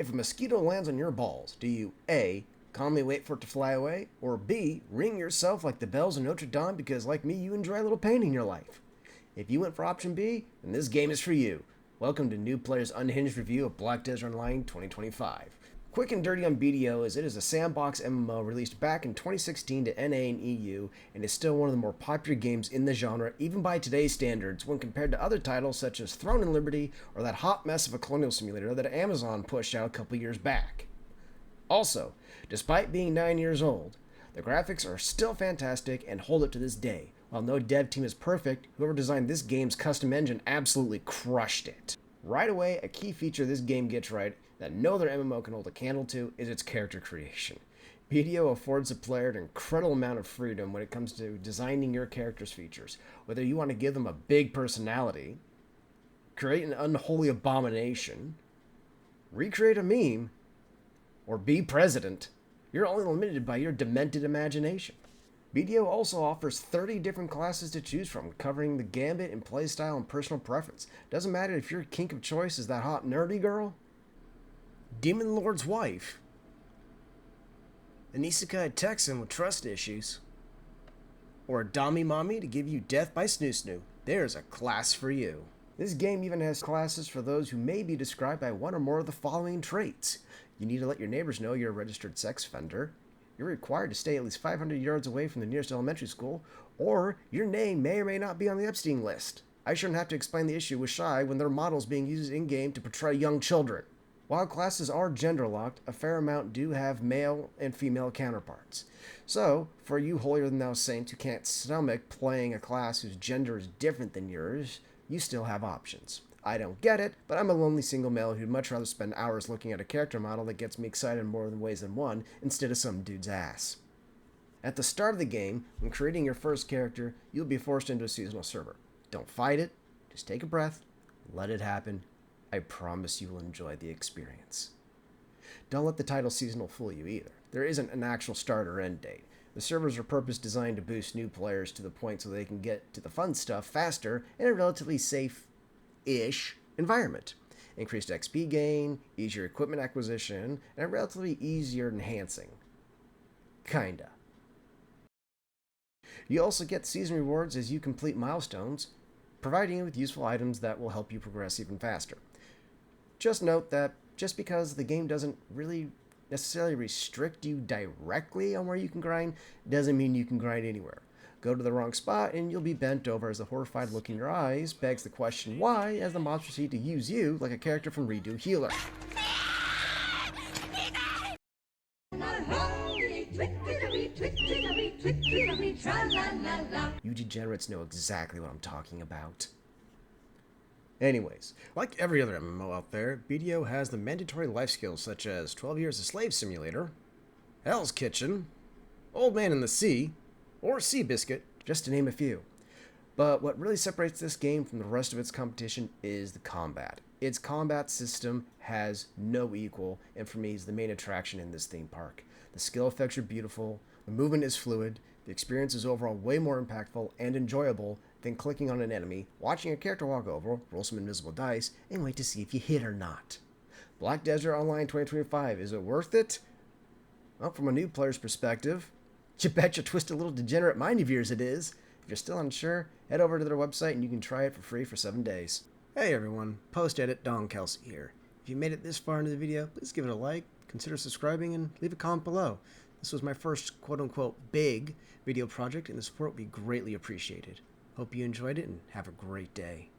If a mosquito lands on your balls, do you A. calmly wait for it to fly away, or B. ring yourself like the bells in Notre Dame because, like me, you enjoy a little pain in your life? If you went for option B, then this game is for you. Welcome to New Player's Unhinged review of Black Desert Online 2025. Quick and dirty on BDO, as it is a sandbox MMO released back in 2016 to NA and EU, and is still one of the more popular games in the genre, even by today's standards, when compared to other titles such as Throne and Liberty or that hot mess of a colonial simulator that Amazon pushed out a couple years back. Also, despite being 9 years old, the graphics are still fantastic and hold up to this day. While no dev team is perfect, whoever designed this game's custom engine absolutely crushed it. Right away, a key feature this game gets right that no other MMO can hold a candle to is its character creation. BDO affords the player an incredible amount of freedom when it comes to designing your character's features. Whether you want to give them a big personality, create an unholy abomination, recreate a meme, or be president, you're only limited by your demented imagination. BDO also offers 30 different classes to choose from, covering the gambit in playstyle and personal preference. Doesn't matter if your kink of choice is that hot nerdy girl, Demon Lord's wife, an isekai Texan with trust issues, or a Dami Mommy to give you death by snoo snoo. There's a class for you. This game even has classes for those who may be described by one or more of the following traits. You need to let your neighbors know you're a registered sex offender. You're required to stay at least 500 yards away from the nearest elementary school, or your name may or may not be on the Epstein list. I shouldn't have to explain the issue with Shy when there are models being used in-game to portray young children. While classes are gender-locked, a fair amount do have male and female counterparts. So, for you holier-than-thou saints who can't stomach playing a class whose gender is different than yours, you still have options. I don't get it, but I'm a lonely single male who'd much rather spend hours looking at a character model that gets me excited in more ways than one, instead of some dude's ass. At the start of the game, when creating your first character, you'll be forced into a seasonal server. Don't fight it, just take a breath, let it happen. I promise you will enjoy the experience. Don't let the title seasonal fool you either. There isn't an actual start or end date. The servers are purpose designed to boost new players to the point so they can get to the fun stuff faster in a relatively safe-ish environment. Increased XP gain, easier equipment acquisition, and a relatively easier enhancing. Kinda. You also get season rewards as you complete milestones, providing you with useful items that will help you progress even faster. Just note that just because the game doesn't really necessarily restrict you directly on where you can grind, doesn't mean you can grind anywhere. Go to the wrong spot and you'll be bent over as the horrified look in your eyes begs the question why, as the mobs proceed to use you like a character from Redo Healer. You degenerates know exactly what I'm talking about. Anyways, like every other MMO out there, BDO has the mandatory life skills such as 12 Years a Slave Simulator, Hell's Kitchen, Old Man in the Sea, or Seabiscuit, just to name a few. But what really separates this game from the rest of its competition is the combat. Its combat system has no equal, and for me is the main attraction in this theme park. The skill effects are beautiful, the movement is fluid, the experience is overall way more impactful and enjoyable than clicking on an enemy, watching a character walk over, roll some invisible dice, and wait to see if you hit or not. Black Desert Online 2025, is it worth it? Well, from a new player's perspective, you bet your twisted little degenerate mind of yours it is. If you're still unsure, head over to their website and you can try it for free for 7 days. Hey everyone, post-edit Don Kelsey here. If you made it this far into the video, please give it a like, consider subscribing, and leave a comment below. This was my first quote-unquote big video project, and the support would be greatly appreciated. Hope you enjoyed it and have a great day.